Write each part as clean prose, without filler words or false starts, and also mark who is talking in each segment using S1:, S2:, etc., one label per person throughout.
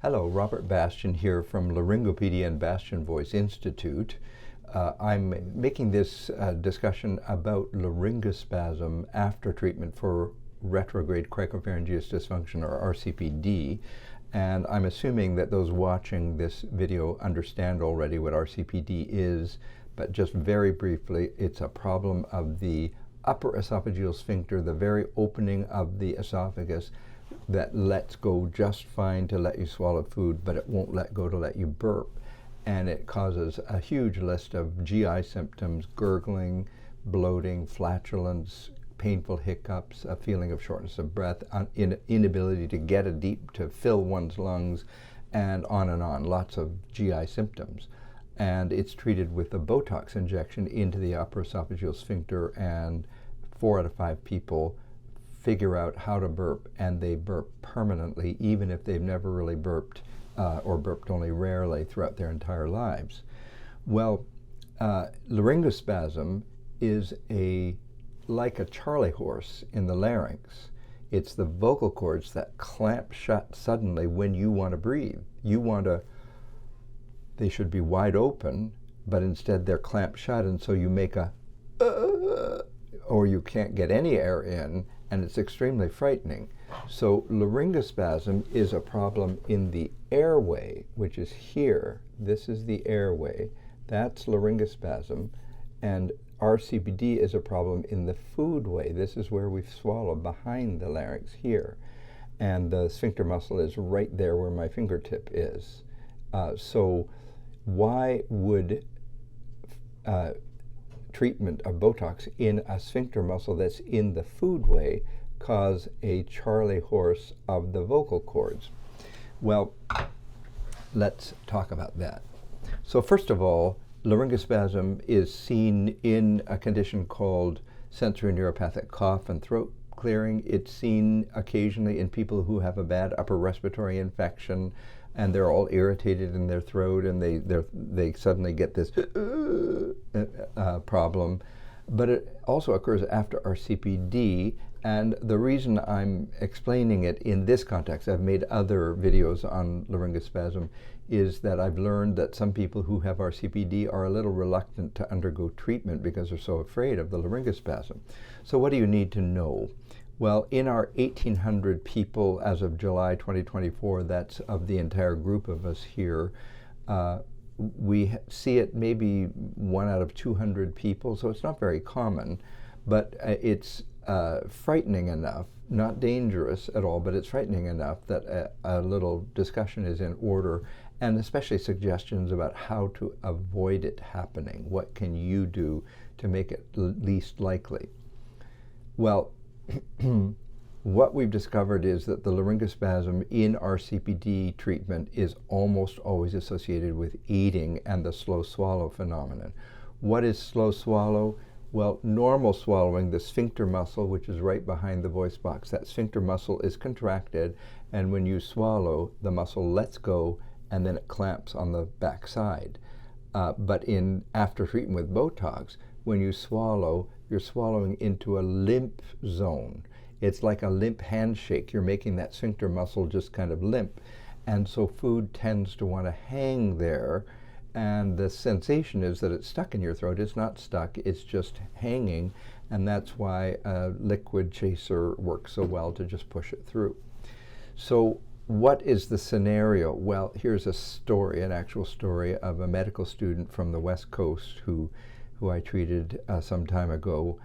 S1: Hello, Robert Bastian here from Laryngopedia and Bastian Voice Institute. I'm making this discussion about laryngospasm after treatment for retrograde Cricopharyngeus dysfunction, or RCPD. And I'm assuming that those watching this video understand already what RCPD is, but just very briefly, it's a problem of the upper esophageal sphincter, the very opening of the esophagus, that lets go just fine to let you swallow food, but it won't let go to let you burp. And it causes a huge list of GI symptoms: gurgling, bloating, flatulence, painful hiccups, a feeling of shortness of breath, inability to get to fill one's lungs, and on, lots of GI symptoms. And it's treated with a Botox injection into the upper esophageal sphincter, and 4 out of 5 people figure out how to burp, and they burp permanently, even if they've never really burped or burped only rarely throughout their entire lives. Well, laryngospasm is like a Charlie horse in the larynx. It's the vocal cords that clamp shut suddenly when you want to breathe. They should be wide open, but instead they're clamped shut, and so you make a or you can't get any air in, and it's extremely frightening. So laryngospasm is a problem in the airway, which is here. This is the airway. That's laryngospasm. And RCPD is a problem in the foodway. This is where we swallow, behind the larynx here. And the sphincter muscle is right there where my fingertip is. So why would treatment of Botox in a sphincter muscle that's in the foodway cause a Charlie horse of the vocal cords? Well, let's talk about that. So first of all, laryngospasm is seen in a condition called sensory neuropathic cough and throat clearing. It's seen occasionally in people who have a bad upper respiratory infection, and they're all irritated in their throat, and they suddenly get this problem. But it also occurs after RCPD, and the reason I'm explaining it in this context, I've made other videos on laryngospasm, is that I've learned that some people who have RCPD are a little reluctant to undergo treatment because they're so afraid of the laryngospasm. So what do you need to know? Well, in our 1,800 people as of July 2024, that's of the entire group of us here, we see it maybe 1 out of 200 people, so it's not very common, but it's frightening enough, not dangerous at all, but it's frightening enough that a little discussion is in order, and especially suggestions about how to avoid it happening. What can you do to make it least likely? Well, what we've discovered is that the laryngospasm in RCPD treatment is almost always associated with eating and the slow swallow phenomenon. What is slow swallow? Well, normal swallowing, the sphincter muscle, which is right behind the voice box, that sphincter muscle is contracted, and when you swallow, the muscle lets go, and then it clamps on the back side. But after treatment with Botox, when you swallow, you're swallowing into a limp zone. It's like a limp handshake. You're making that sphincter muscle just kind of limp. And so food tends to want to hang there. And the sensation is that it's stuck in your throat. It's not stuck, it's just hanging. And that's why a liquid chaser works so well, to just push it through. So what is the scenario? Well, here's a story, an actual story of a medical student from the West Coast who I treated some time ago,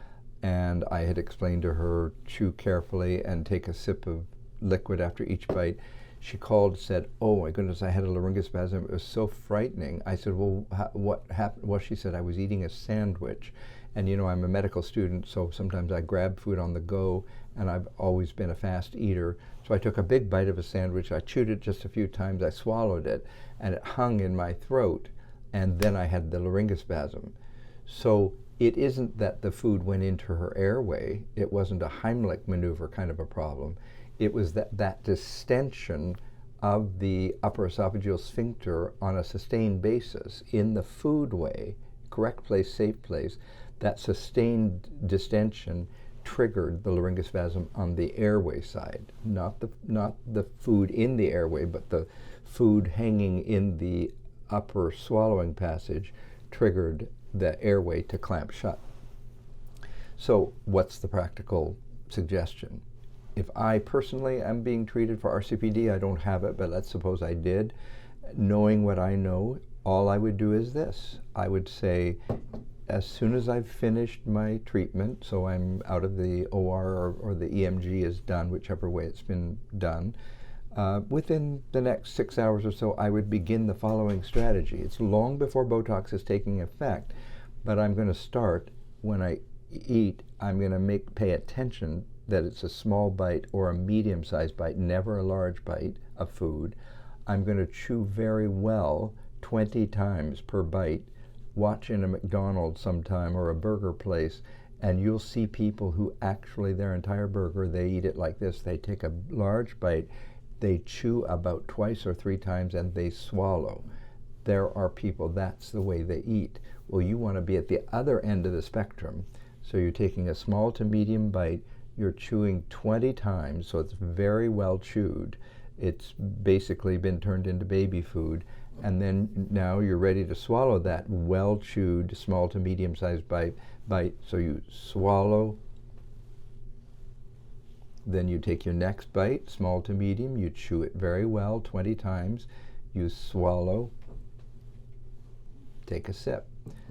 S1: and I had explained to her, chew carefully and take a sip of liquid after each bite. She called and said, "Oh my goodness, I had a laryngospasm. It was so frightening." I said, "Well, what happened?" Well, she said, "I was eating a sandwich." And you know, I'm a medical student, so sometimes I grab food on the go, and I've always been a fast eater. So I took a big bite of a sandwich, I chewed it just a few times, I swallowed it, and it hung in my throat, and then I had the laryngospasm. So it isn't that the food went into her airway. It wasn't a Heimlich maneuver kind of a problem. It was that distension of the upper esophageal sphincter on a sustained basis in the foodway, correct place, safe place, that sustained distension triggered the laryngospasm on the airway side, not the food in the airway, but the food hanging in the upper swallowing passage triggered the airway to clamp shut. So what's the practical suggestion? If I personally am being treated for RCPD, I don't have it, but let's suppose I did. Knowing what I know, all I would do is this. I would say, as soon as I've finished my treatment, so I'm out of the OR or the EMG is done, whichever way it's been done, within the next 6 hours or so, I would begin the following strategy. It's long before Botox is taking effect, but I'm going to start when I eat. I'm going to pay attention that it's a small bite or a medium-sized bite, never a large bite of food. I'm going to chew very well 20 times per bite. Watch in a McDonald's sometime or a burger place, and you'll see people who actually their entire burger, they eat it like this. They take a large bite, they chew about 2 or 3 times, and they swallow. There are people, that's the way they eat. Well, you want to be at the other end of the spectrum. So you're taking a small to medium bite, you're chewing 20 times, so it's very well chewed. It's basically been turned into baby food. And then now you're ready to swallow that well-chewed, small to medium-sized bite. So you swallow, then you take your next bite, small to medium, you chew it very well 20 times, you swallow, take a sip.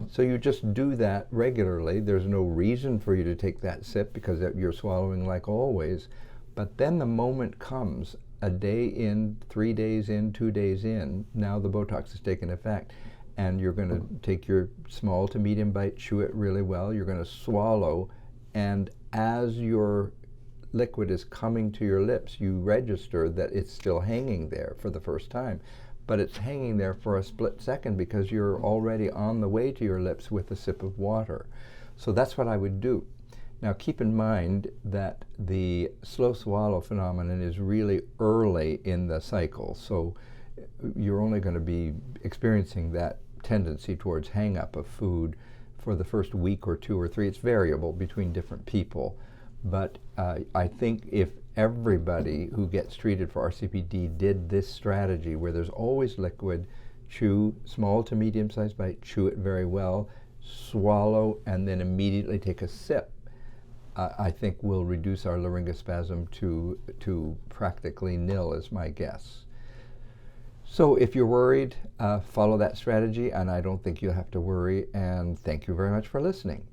S1: So you just do that regularly. There's no reason for you to take that sip because you're swallowing like always. But then the moment comes, a day in, 3 days in, 2 days in, now the Botox has taken effect, and you're going to take your small to medium bite, chew it really well, you're going to swallow, and as your liquid is coming to your lips, you register that it's still hanging there for the first time. But it's hanging there for a split second because you're already on the way to your lips with a sip of water. So that's what I would do. Now keep in mind that the slow swallow phenomenon is really early in the cycle, so you're only going to be experiencing that tendency towards hang-up of food for the first week or 2 or 3. It's variable between different people, but I think if everybody who gets treated for RCPD did this strategy where there's always liquid, chew, small to medium-sized bite, chew it very well, swallow, and then immediately take a sip, I think we'll reduce our laryngospasm to practically nil, is my guess. So if you're worried, follow that strategy, and I don't think you'll have to worry, and thank you very much for listening.